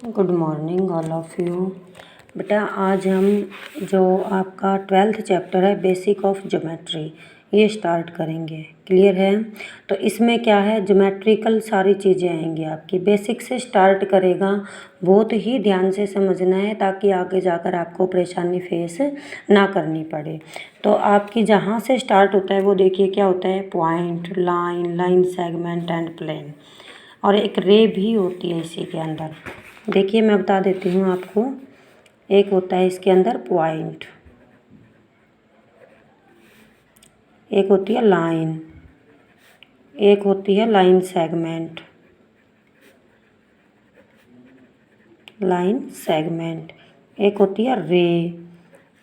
Good morning all of you. बेटा आज हम जो आपका 12th चैप्टर है बेसिक ऑफ ज्योमेट्री ये स्टार्ट करेंगे। क्लियर है? तो इसमें क्या है, ज्योमेट्रिकल सारी चीज़ें आएंगी आपकी। बेसिक से स्टार्ट करेगा, बहुत ही ध्यान से समझना है ताकि आगे जाकर आपको परेशानी फेस ना करनी पड़े। तो आपकी जहाँ से स्टार्ट होता है वो देखिए क्या होता है, point, line, line segment and plane, और एक रे भी होती है इसी के अंदर। देखिए मैं बता देती हूँ आपको। एक होता है इसके अंदर पॉइंट, एक होती है लाइन, एक होती है लाइन सेगमेंट, लाइन सेगमेंट, एक होती है रे,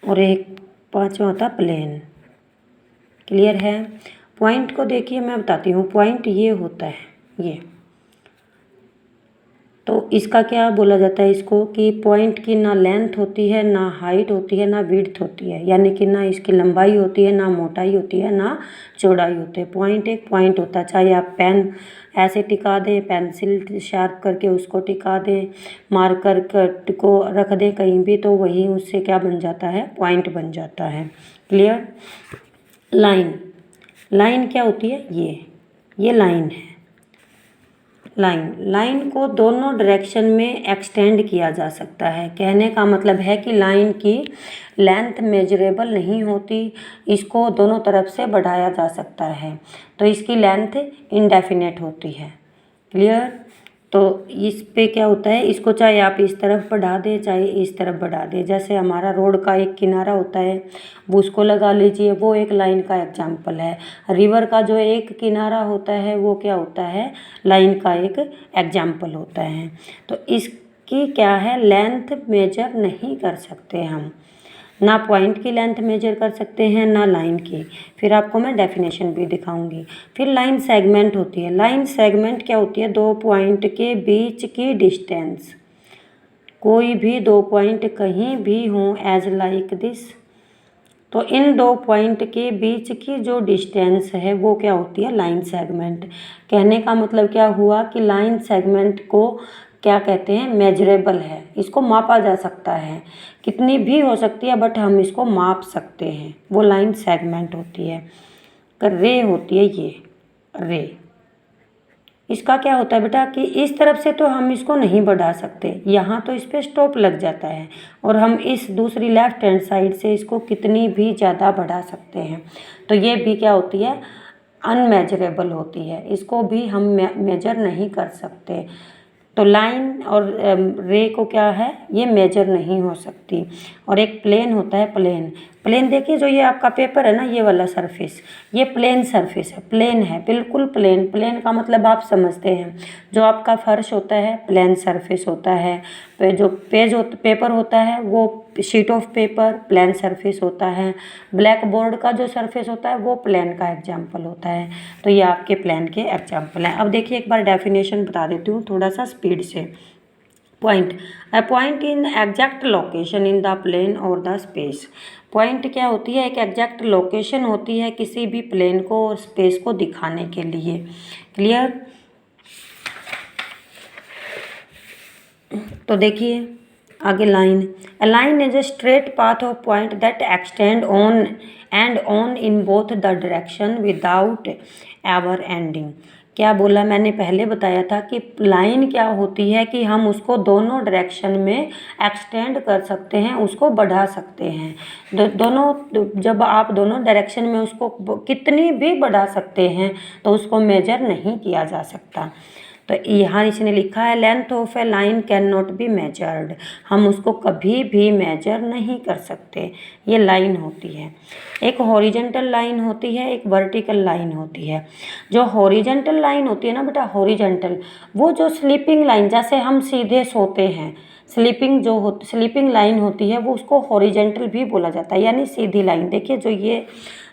और एक पांचवा होता है प्लेन। क्लियर है? पॉइंट को देखिए मैं बताती हूँ। पॉइंट ये होता है, ये तो इसका क्या बोला जाता है इसको, कि पॉइंट की ना लेंथ होती है, ना हाइट होती है, ना विड्थ होती है, यानी कि ना इसकी लंबाई होती है, ना मोटाई होती है, ना चौड़ाई होती है। पॉइंट एक पॉइंट होता है। चाहे आप पेन ऐसे टिका दें, पेंसिल शार्प करके उसको टिका दें, मार्कर को रख दें कहीं भी, तो वही उससे क्या बन जाता है, पॉइंट बन जाता है। क्लियर? लाइन, लाइन क्या होती है, ये लाइन है। लाइन, लाइन को दोनों डायरेक्शन में एक्सटेंड किया जा सकता है। कहने का मतलब है कि लाइन की लेंथ मेजरेबल नहीं होती, इसको दोनों तरफ से बढ़ाया जा सकता है, तो इसकी लेंथ इनडेफिनेट होती है। क्लियर? तो इस पे क्या होता है, इसको चाहे आप इस तरफ बढ़ा दें, चाहे इस तरफ बढ़ा दें। जैसे हमारा रोड का एक किनारा होता है, वो उसको लगा लीजिए, वो एक लाइन का एग्जाम्पल है। रिवर का जो एक किनारा होता है वो क्या होता है, लाइन का एक एग्जाम्पल होता है। तो इसकी क्या है, लेंथ मेजर नहीं कर सकते हम, ना पॉइंट की लेंथ मेजर कर सकते हैं, ना लाइन की। फिर आपको मैं डेफिनेशन भी दिखाऊंगी। फिर लाइन सेगमेंट होती है। लाइन सेगमेंट क्या होती है, दो पॉइंट के बीच की डिस्टेंस। कोई भी दो पॉइंट कहीं भी हों एज लाइक दिस, तो इन दो पॉइंट के बीच की जो डिस्टेंस है वो क्या होती है, लाइन सेगमेंट। कहने का मतलब क्या हुआ कि लाइन सेगमेंट को क्या कहते हैं, मेजरेबल है, इसको मापा जा सकता है, कितनी भी हो सकती है बट हम इसको माप सकते हैं, वो लाइन सेगमेंट होती है। रे होती है ये रे। इसका क्या होता है बेटा कि इस तरफ से तो हम इसको नहीं बढ़ा सकते, यहाँ तो इस पर स्टॉप लग जाता है, और हम इस दूसरी लेफ्ट हैंड साइड से इसको कितनी भी ज़्यादा बढ़ा सकते हैं। तो ये भी क्या होती है, अनमेजरेबल होती है, इसको भी हम मेजर नहीं कर सकते। तो लाइन और रे को क्या है, ये मेजर नहीं हो सकती। और एक प्लेन होता है, प्लेन। प्लेन देखिए, जो ये आपका पेपर है ना, ये वाला सरफेस, ये प्लेन सरफेस है, प्लेन है, बिल्कुल प्लेन। प्लेन का मतलब आप समझते हैं, जो आपका फर्श होता है प्लेन सरफेस होता है, जो पेपर होता है वो sheet of paper plane surface होता है, ब्लैक बोर्ड का जो सरफेस होता है वो प्लेन का एग्जाम्पल होता है। तो ये आपके प्लेन के एग्जाम्पल हैं। अब देखिए एक बार डेफिनेशन बता देती हूँ थोड़ा सा स्पीड से। Point, a point in exact location in the plane और द स्पेस। पॉइंट क्या होती है, एक एग्जैक्ट लोकेशन होती है किसी भी प्लेन को और स्पेस को दिखाने के लिए। क्लियर? तो देखिए आगे line, a line is a straight path of point that extend on and on in both the direction without ever ending. क्या बोला, मैंने पहले बताया था कि लाइन क्या होती है कि हम उसको दोनों डायरेक्शन में एक्सटेंड कर सकते हैं, उसको बढ़ा सकते हैं। दोनों, जब आप दोनों डायरेक्शन में उसको कितनी भी बढ़ा सकते हैं तो उसको मेजर नहीं किया जा सकता। तो यहाँ इसने लिखा है, length of A line can not be measured. हम उसको कभी भी मेजर नहीं कर सकते। ये लाइन होती है। एक हॉरिजेंटल लाइन होती है, एक वर्टिकल लाइन होती है। जो हॉरिजेंटल लाइन होती है ना बेटा, हॉरिजेंटल, वो जो स्लीपिंग लाइन, जैसे हम सीधे सोते हैं, स्लीपिंग लाइन होती है, वो उसको हॉरिजेंटल भी बोला जाता है, यानी सीधी लाइन। देखिए जो ये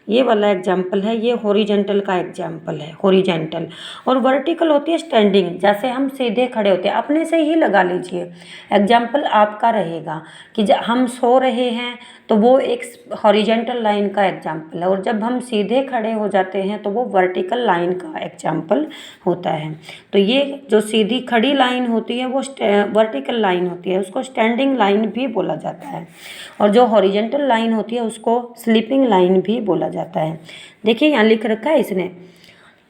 ये वाला एग्जाम्पल है, ये हॉरिजेंटल का एग्जाम्पल है, हॉरिजेंटल। और वर्टिकल होती है स्टैंडिंग, जैसे हम सीधे खड़े होते हैं, अपने से ही लगा लीजिए। एग्जाम्पल आपका रहेगा कि जब हम सो रहे हैं तो वो एक हॉरिजेंटल लाइन का एग्जाम्पल है, और जब हम सीधे खड़े हो जाते हैं तो वो वर्टिकल लाइन का एग्जाम्पल होता है। तो ये जो सीधी खड़ी लाइन होती है वो वर्टिकल लाइन होती है, उसको स्टैंडिंग लाइन भी बोला जाता है। और जो हॉरिजेंटल लाइन होती है उसको स्लीपिंग लाइन भी बोला जाता है। देखिए यहाँ लिख रखा है इसने,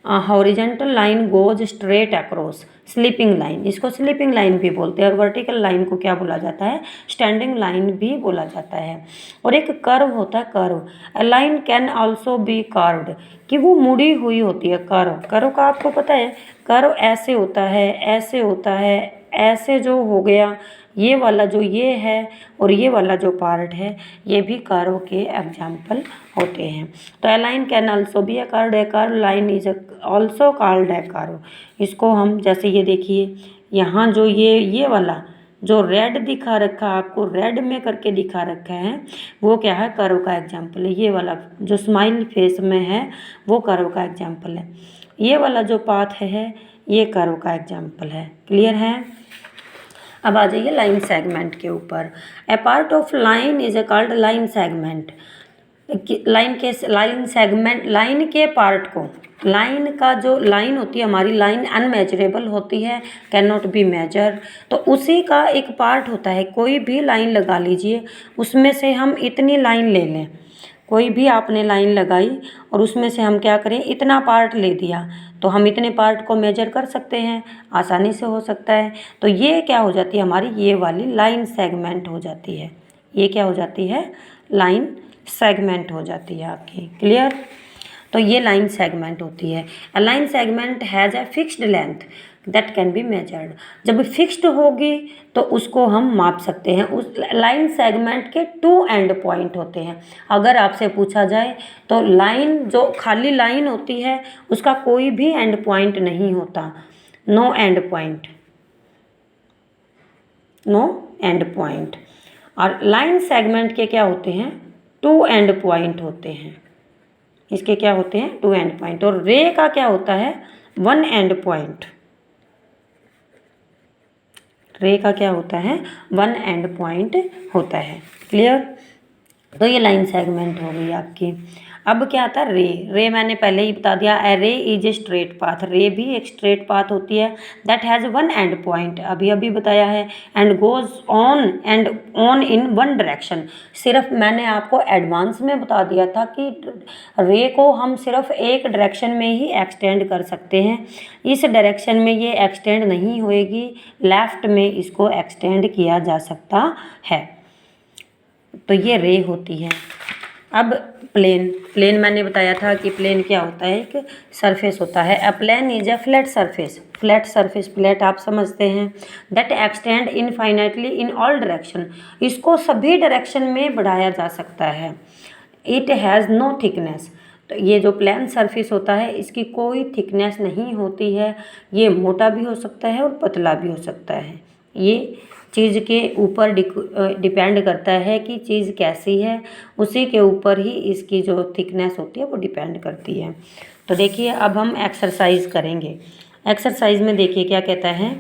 horizontal line goes straight across, sleeping line, इसको स्लीपिंग लाइन भी बोलते हैं। और वर्टिकल लाइन को क्या बोला जाता है, स्टैंडिंग लाइन भी बोला जाता है। और एक कर्व होता है, curve, a line can also B curved, कि वो मुड़ी हुई होती है। कर्व, कर्व का आपको पता है, कर्व ऐसे होता है, ऐसे होता है, ऐसे जो हो गया, ये वाला जो ये है और ये वाला जो पार्ट है, ये भी कर्व के एग्जाम्पल होते हैं। तो a line can also be a curve, a curve line is also called a curve. इसको हम, जैसे ये देखिए यहाँ जो ये वाला जो रेड दिखा रखा, आपको रेड में करके दिखा रखा है, वो क्या है, कर्व का एग्जाम्पल है। ये वाला जो स्माइल फेस में है वो कर्व का एग्जाम्पल है। ये वाला जो पाथ है ये कर्व का एग्जाम्पल है। क्लियर है। अब आ जाइए लाइन सेगमेंट के ऊपर। A part of line is called line segment. Line segment, line के पार्ट को, लाइन का जो लाइन होती है हमारी, लाइन अनमेजरेबल होती है, कैन नॉट बी मेजर। तो उसी का एक पार्ट होता है, कोई भी लाइन लगा लीजिए, उसमें से हम इतनी लाइन ले लें, कोई भी आपने लाइन लगाई और उसमें से हम क्या करें, इतना पार्ट ले दिया, तो हम इतने पार्ट को मेजर कर सकते हैं, आसानी से हो सकता है। तो ये क्या हो जाती है हमारी, ये वाली लाइन सेगमेंट हो जाती है। ये क्या हो जाती है, लाइन सेगमेंट हो जाती है आपकी। क्लियर। तो ये लाइन सेगमेंट होती है। अ line segment has a fixed length that can be measured. जब फिक्स्ड होगी तो उसको हम माप सकते हैं। उस लाइन सेगमेंट के 2 एंड पॉइंट होते हैं। अगर आपसे पूछा जाए तो लाइन, जो खाली लाइन होती है उसका कोई भी एंड पॉइंट नहीं होता, no end point, no end point. और लाइन सेगमेंट के क्या होते हैं, 2 एंड पॉइंट होते हैं। इसके क्या होते हैं, 2 एंड पॉइंट। और रे का क्या होता है, 1 एंड पॉइंट। रे का क्या होता है, 1 एंड पॉइंट होता है। क्लियर। तो ये लाइन सेगमेंट हो गई आपकी। अब क्या आता है, रे। रे मैंने पहले ही बता दिया, ए रे इज ए स्ट्रेट पाथ। रे भी एक स्ट्रेट पाथ होती है, दैट हैज़ 1 एंड पॉइंट, अभी अभी बताया है, and goes on in 1 direction. सिर्फ मैंने आपको एडवांस में बता दिया था कि रे को हम सिर्फ एक डायरेक्शन में ही एक्सटेंड कर सकते हैं, इस डायरेक्शन में ये एक्सटेंड नहीं होएगी, लेफ्ट में इसको एक्सटेंड किया जा सकता है। तो ये रे होती है। अब प्लेन, प्लेन मैंने बताया था कि प्लेन क्या होता है, एक सरफेस होता है। A plane is a flat surface, flat surface, flat आप समझते हैं, that extend infinitely in all direction, इसको सभी डायरेक्शन में बढ़ाया जा सकता है। इट हैज़ नो थिकनेस, तो ये जो प्लेन सरफेस होता है इसकी कोई थिकनेस नहीं होती है, ये मोटा भी हो सकता है और पतला भी हो सकता है। ये चीज़ के ऊपर डिपेंड करता है कि चीज़ कैसी है, उसी के ऊपर ही इसकी जो थिकनेस होती है वो डिपेंड करती है। तो देखिए अब हम एक्सरसाइज करेंगे। एक्सरसाइज में देखिए क्या कहता है,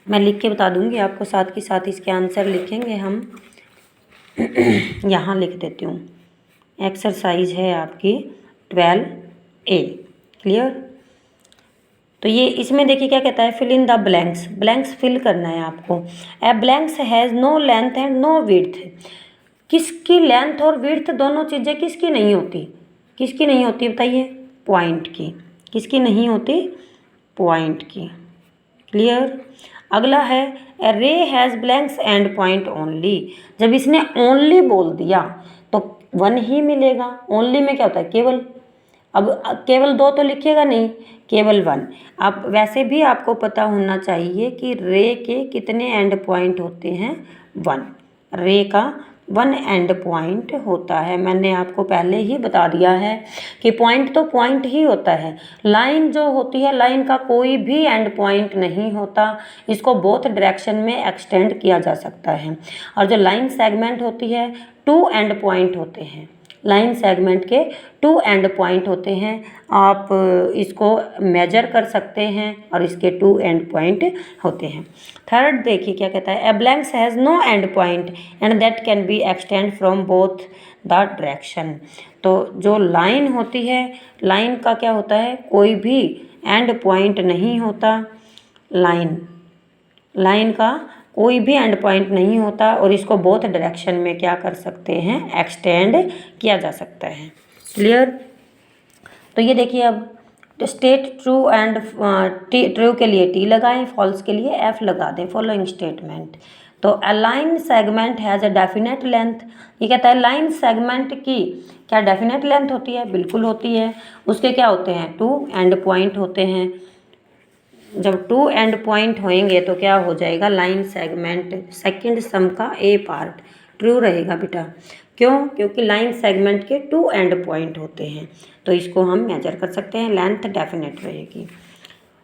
मैं लिख के बता दूंगी आपको, साथ के साथ इसके आंसर लिखेंगे हम। यहाँ लिख देती हूँ। एक्सरसाइज है आपकी 12A। क्लियर। तो ये इसमें देखिए क्या कहता है, fill in the blanks, blanks fill करना है आपको। A blanks has no length and no width. किसकी लेंथ और विड्थ दोनों चीज़ें किसकी नहीं होती, किसकी नहीं होती बताइए, पॉइंट की। किसकी नहीं होती, पॉइंट की। क्लियर। अगला है, ए रे has blanks and point only. जब इसने ओनली बोल दिया तो 1 ही मिलेगा। ओनली में क्या होता है, केवल। अब केवल 2 तो लिखिएगा नहीं, केवल 1। आप वैसे भी आपको पता होना चाहिए कि रे के कितने एंड पॉइंट होते हैं, 1। रे का 1 एंड पॉइंट होता है। मैंने आपको पहले ही बता दिया है कि पॉइंट तो पॉइंट ही होता है। लाइन जो होती है, लाइन का कोई भी एंड पॉइंट नहीं होता, इसको बोथ डायरेक्शन में एक्सटेंड किया जा सकता है। और जो लाइन सेगमेंट होती है, 2 एंड पॉइंट होते हैं। लाइन सेगमेंट के 2 एंड पॉइंट होते हैं। आप इसको मेजर कर सकते हैं और इसके 2 एंड पॉइंट होते हैं। थर्ड देखिए क्या कहता है, a blanks has no end point and that can be extend from both the direction. तो जो लाइन होती है, लाइन का क्या होता है, कोई भी एंड पॉइंट नहीं होता। लाइन का कोई भी एंड पॉइंट नहीं होता और इसको बोथ डायरेक्शन में क्या कर सकते हैं, एक्सटेंड किया जा सकता है। क्लियर। तो ये देखिए, अब स्टेट ट्रू एंड ट्रू के लिए टी लगाएं, फॉल्स के लिए एफ लगा दें। Following statement. तो a line segment has a definite length. ये कहता है लाइन सेगमेंट की क्या डेफिनेट लेंथ होती है, बिल्कुल होती है। उसके क्या होते हैं, 2 एंड पॉइंट होते हैं। जब 2 एंड पॉइंट होंगे तो क्या हो जाएगा, लाइन सेगमेंट सेकंड सम का ए पार्ट ट्रू रहेगा बेटा। क्यों, क्योंकि लाइन सेगमेंट के 2 एंड पॉइंट होते हैं, तो इसको हम मेजर कर सकते हैं, लेंथ डेफिनेट रहेगी।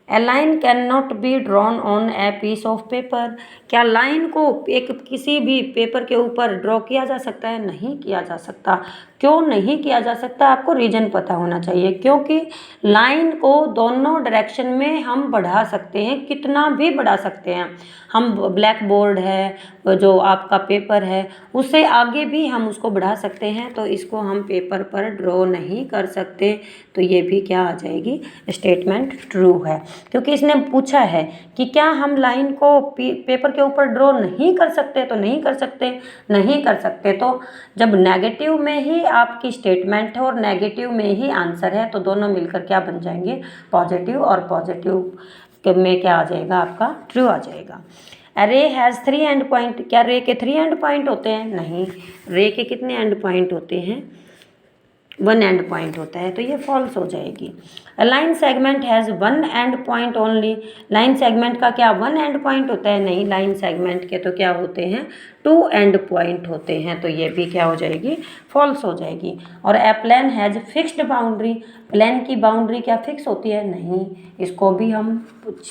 A line can not be drawn on a piece of paper. क्या लाइन को एक किसी भी पेपर के ऊपर ड्रॉ किया जा सकता है, नहीं किया जा सकता। क्यों नहीं किया जा सकता, आपको रीजन पता होना चाहिए। क्योंकि लाइन को दोनों डायरेक्शन में हम बढ़ा सकते हैं, कितना भी बढ़ा सकते हैं हम। ब्लैक बोर्ड है, जो आपका पेपर है, उससे आगे भी हम उसको बढ़ा सकते हैं, तो इसको हम पेपर पर ड्रॉ नहीं कर सकते। तो ये भी क्या आ जाएगी, स्टेटमेंट ट्रू है। क्योंकि इसने पूछा है कि क्या हम लाइन को पेपर के ऊपर ड्रॉ नहीं कर सकते, तो नहीं कर सकते, नहीं कर सकते। तो जब नेगेटिव में ही आपकी स्टेटमेंट है और नेगेटिव में ही आंसर है, तो दोनों मिलकर क्या बन जाएंगे, पॉजिटिव, और पॉजिटिव में क्या आ जाएगा, आपका ट्रू आ जाएगा। रे हैज़ 3 एंड पॉइंट। क्या रे के 3 एंड पॉइंट होते हैं, नहीं। रे के कितने एंड पॉइंट होते हैं, 1 एंड पॉइंट होता है, तो ये फॉल्स हो जाएगी। Line segment has 1 and point only. Line segment का क्या 1 एंड पॉइंट होता है, नहीं। लाइन सेगमेंट के तो क्या होते हैं, 2 एंड पॉइंट होते हैं, तो ये भी क्या हो जाएगी, फॉल्स हो जाएगी। और a plane has fixed boundary. Plane की बाउंड्री क्या फिक्स होती है, नहीं। इसको भी हम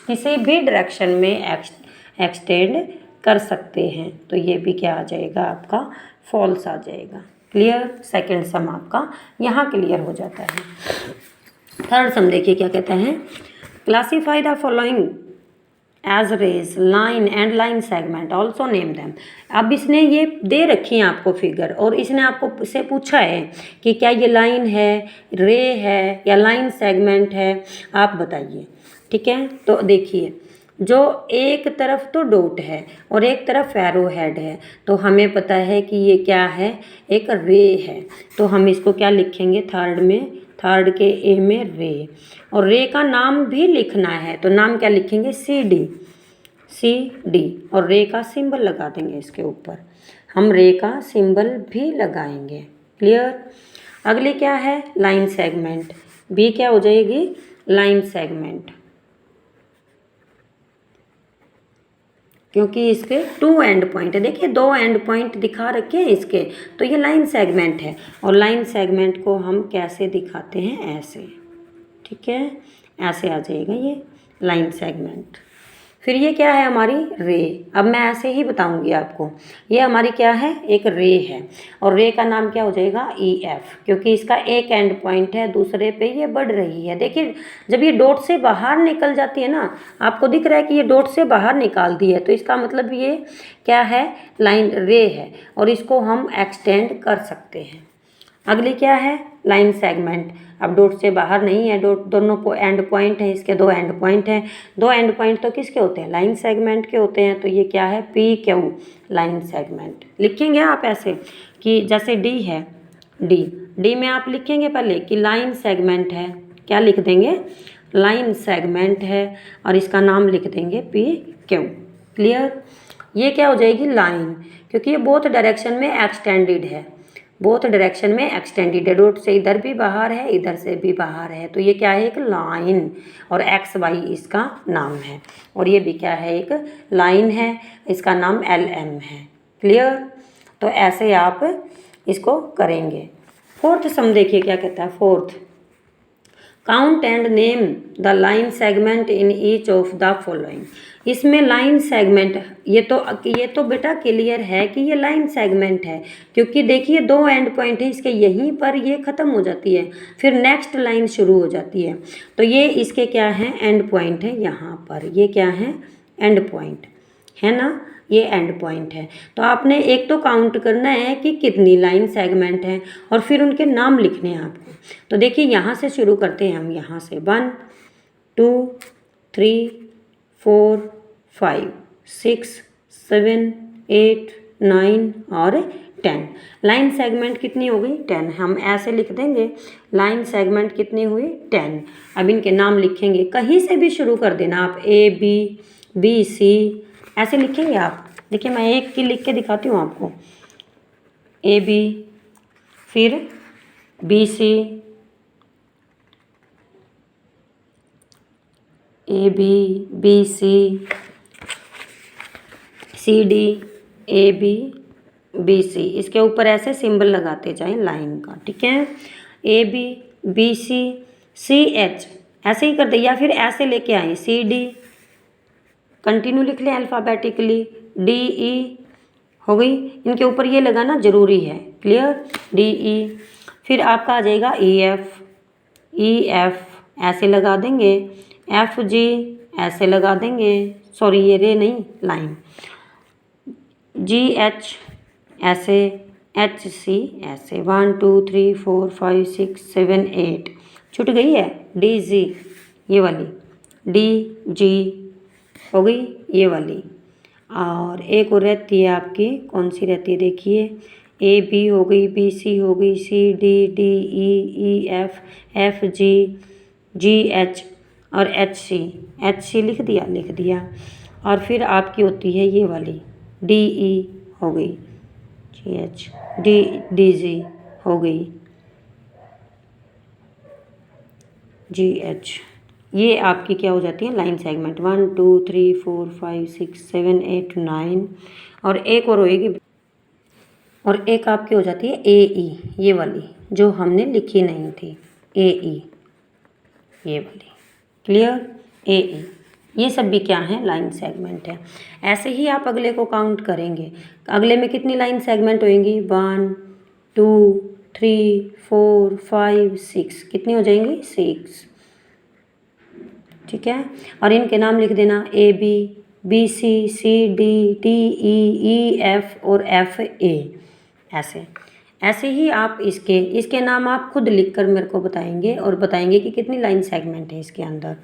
किसी भी डायरेक्शन में एक्सटेंड कर सकते हैं, तो ये भी क्या आ जाएगा, आपका फॉल्स आ जाएगा। क्लियर। सेकंड सम आपका यहाँ क्लियर हो जाता है। थर्ड सम देखिए क्या कहता है, classify the following as rays, line and line segment, also name them. अब इसने ये दे रखी है आपको फिगर, और इसने आपको से पूछा है कि क्या ये लाइन है, रे है, या लाइन सेगमेंट है, आप बताइए। ठीक है, तो देखिए, जो एक तरफ तो डॉट है और एक तरफ एरो हेड है, तो हमें पता है कि ये क्या है, एक रे है। तो हम इसको क्या लिखेंगे, थर्ड के ए में रे, और रे का नाम भी लिखना है, तो नाम क्या लिखेंगे, सी डी, और रे का सिंबल लगा देंगे इसके ऊपर। हम रे का सिंबल भी लगाएंगे। क्लियर। अगली क्या है, लाइन सेगमेंट। बी क्या हो जाएगी, लाइन सेगमेंट, क्योंकि इसके 2 एंड पॉइंट है। देखिए 2 एंड पॉइंट दिखा रखे हैं इसके, तो ये लाइन सेगमेंट है। और लाइन सेगमेंट को हम कैसे दिखाते हैं, ऐसे। ठीक है, ऐसे आ जाएगा ये लाइन सेगमेंट। फिर ये क्या है, हमारी रे। अब मैं ऐसे ही बताऊंगी आपको, ये हमारी क्या है, एक रे है, और रे का नाम क्या हो जाएगा, ई एफ, क्योंकि इसका एक एंड पॉइंट है, दूसरे पे ये बढ़ रही है। देखिए जब ये डॉट से बाहर निकल जाती है ना, आपको दिख रहा है कि ये डॉट से बाहर निकाल दी है, तो इसका मतलब ये क्या है, लाइन रे है, और इसको हम एक्सटेंड कर सकते हैं। अगली क्या है, लाइन सेगमेंट। अब डॉट से बाहर नहीं है, डॉट दोनों को एंड पॉइंट है, इसके 2 एंड पॉइंट हैं। 2 एंड पॉइंट तो किसके होते हैं, लाइन सेगमेंट के होते हैं, तो ये क्या है, पी क्यू, लाइन सेगमेंट। लिखेंगे आप ऐसे कि जैसे डी है, डी में आप लिखेंगे पहले कि लाइन सेगमेंट है, क्या लिख देंगे, लाइन सेगमेंट है, और इसका नाम लिख देंगे पी क्यू। क्लियर। ये क्या हो जाएगी, लाइन, क्योंकि ये बोथ डायरेक्शन में एक्सटेंडेड है, बोथ डायरेक्शन में एक्सटेंडेड है, डॉट से इधर भी बाहर है, इधर से भी बाहर है, तो ये क्या है, एक लाइन, और एक्स वाई इसका नाम है। और ये भी क्या है, एक लाइन है, इसका नाम एल एम है। क्लियर। तो ऐसे आप इसको करेंगे। फोर्थ सम देखिए क्या कहता है, fourth, count and name the line segment in each of the following. इसमें लाइन सेगमेंट, ये तो बेटा क्लियर है कि ये लाइन सेगमेंट है, क्योंकि देखिए 2 एंड पॉइंट है इसके, यहीं पर ये ख़त्म हो जाती है, फिर नेक्स्ट लाइन शुरू हो जाती है। तो ये इसके क्या है, एंड पॉइंट है। यहाँ पर ये क्या है, एंड पॉइंट है ना, ये एंड पॉइंट है। तो आपने एक तो काउंट करना है कि कितनी लाइन सेगमेंट है और फिर उनके नाम लिखने हैं आपको। तो देखिए यहाँ से शुरू करते हैं हम, यहाँ से 1 2 3 4 5 6 7 8 9 और 10। लाइन सेगमेंट कितनी हो गई, 10। हम ऐसे लिख देंगे, लाइन सेगमेंट कितनी हुई, 10। अब इनके नाम लिखेंगे, कहीं से भी शुरू कर देना आप, A B C ऐसे लिखेंगे आप। देखिए मैं एक की लिख के दिखाती हूँ आपको, AB, फिर BC, AB BC, CD AB BC, इसके ऊपर ऐसे सिंबल लगाते जाएं लाइन का, ठीक है। AB BC CH ऐसे ही कर दे, या फिर ऐसे लेके आए, CD कंटिन्यू लिख लें अल्फ़ाबेटिकली, DE हो गई, इनके ऊपर ये लगाना ज़रूरी है, क्लियर, DE। फिर आपका आ जाएगा EF ऐसे लगा देंगे, FG ऐसे लगा देंगे, सॉरी ये रे नहीं, लाइन, GH ऐसे, HC ऐसे, 1 2 3 4 5 6 7 8 छूट गई है, DG ये वाली, DG हो गई ये वाली। और एक और रहती है आपकी, कौन सी रहती है देखिए, AB हो गई, BC हो गई, CD DE EF FG GH और HC लिख दिया। और फिर आपकी होती है ये वाली, DE हो गई, GH DG हो गई, GH। ये आपकी क्या हो जाती है, लाइन सेगमेंट, 1 2 3 4 5 6 7 8 9। और एक और होएगी, और एक आपकी हो जाती है AE, ये वाली जो हमने लिखी नहीं थी, AE ये वाली, क्लियर, AE। ये सब भी क्या है, लाइन सेगमेंट है। ऐसे ही आप अगले को काउंट करेंगे, अगले में कितनी लाइन सेगमेंट होएंगी, 1 2 3 4 5 6, कितनी हो जाएंगी, 6, ठीक है। और इनके नाम लिख देना, AB BC CD DE EF और FA ऐसे ही आप इसके नाम आप खुद लिखकर मेरे को बताएंगे और बताएंगे कि कितनी लाइन सेगमेंट है इसके अंदर।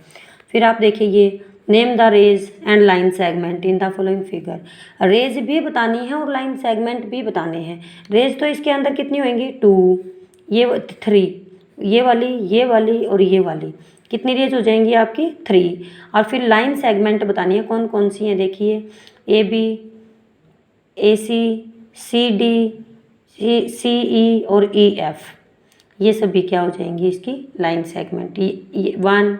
फिर आप देखिए ये, name the rays and line segment in the following figure. Rays भी बतानी है और लाइन सेगमेंट भी बताने हैं। रेज तो इसके अंदर कितनी होंगी, 2, ये 3, ये वाली और ये वाली, कितनी रेज हो जाएंगी आपकी, 3। और फिर लाइन सेगमेंट बतानी है, कौन कौन सी हैं देखिए, AB AC CD CE और EF, ये सब भी क्या हो जाएंगी इसकी लाइन सेगमेंट। ये 1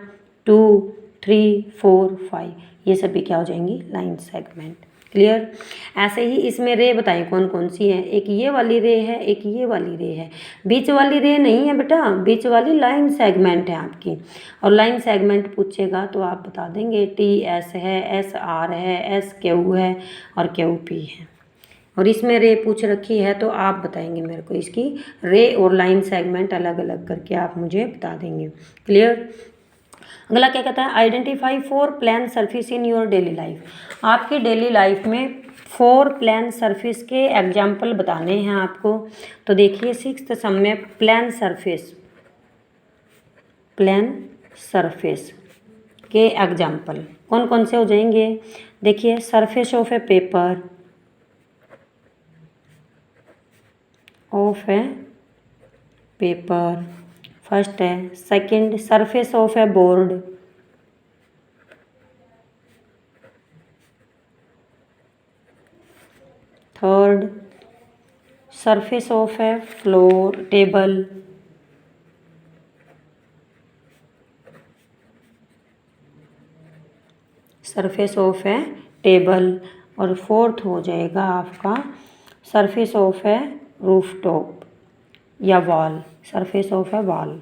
2 3 4 5 ये सब भी क्या हो जाएंगी, लाइन सेगमेंट, क्लियर। ऐसे ही इसमें रे बताइए कौन कौन सी है, एक ये वाली रे है, एक ये वाली रे है, बीच वाली रे नहीं है बेटा, बीच वाली लाइन सेगमेंट है आपकी। और लाइन सेगमेंट पूछेगा तो आप बता देंगे, TS है, SR है, SQ है और QP है। और इसमें रे पूछ रखी है तो आप बताएंगे मेरे को इसकी रे और लाइन सेगमेंट अलग अलग करके आप मुझे बता देंगे, क्लियर। अगला क्या कहता है, identify 4 plan surface in your daily life. आपकी डेली लाइफ में 4 प्लान सरफेस के एग्जाम्पल बताने हैं आपको। तो देखिए 6th सम में प्लान सरफेस के एग्जाम्पल कौन कौन से हो जाएंगे, देखिए surface of a paper, first है। Second, surface of a board, third, surface of a floor table, surface of a table. और फोर्थ हो जाएगा आपका surface of a roof top या wall, surface of a wall.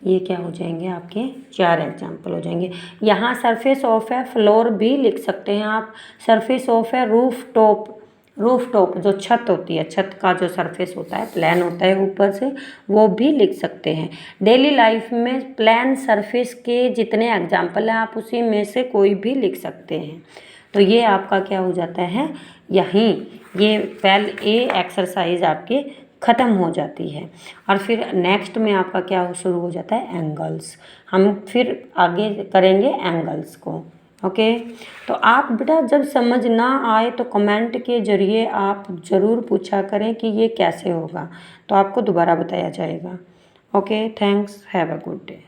ये क्या हो जाएंगे आपके 4 एग्जाम्पल हो जाएंगे। यहाँ सरफेस ऑफ है फ्लोर भी लिख सकते हैं आप, सरफेस ऑफ है रूफ टॉप जो छत होती है, छत का जो सरफेस होता है प्लान होता है ऊपर से, वो भी लिख सकते हैं। डेली लाइफ में प्लान सरफेस के जितने एग्जाम्पल हैं आप उसी में से कोई भी लिख सकते हैं। तो ये आपका क्या हो जाता है, यहीं ये पहले एक्सरसाइज आपकी ख़त्म हो जाती है। और फिर नेक्स्ट में आपका क्या शुरू हो जाता है, एंगल्स। हम फिर आगे करेंगे एंगल्स को। ओके, तो आप बेटा जब समझ ना आए तो कमेंट के ज़रिए आप ज़रूर पूछा करें कि ये कैसे होगा, तो आपको दोबारा बताया जाएगा। Okay, thanks, have a good day.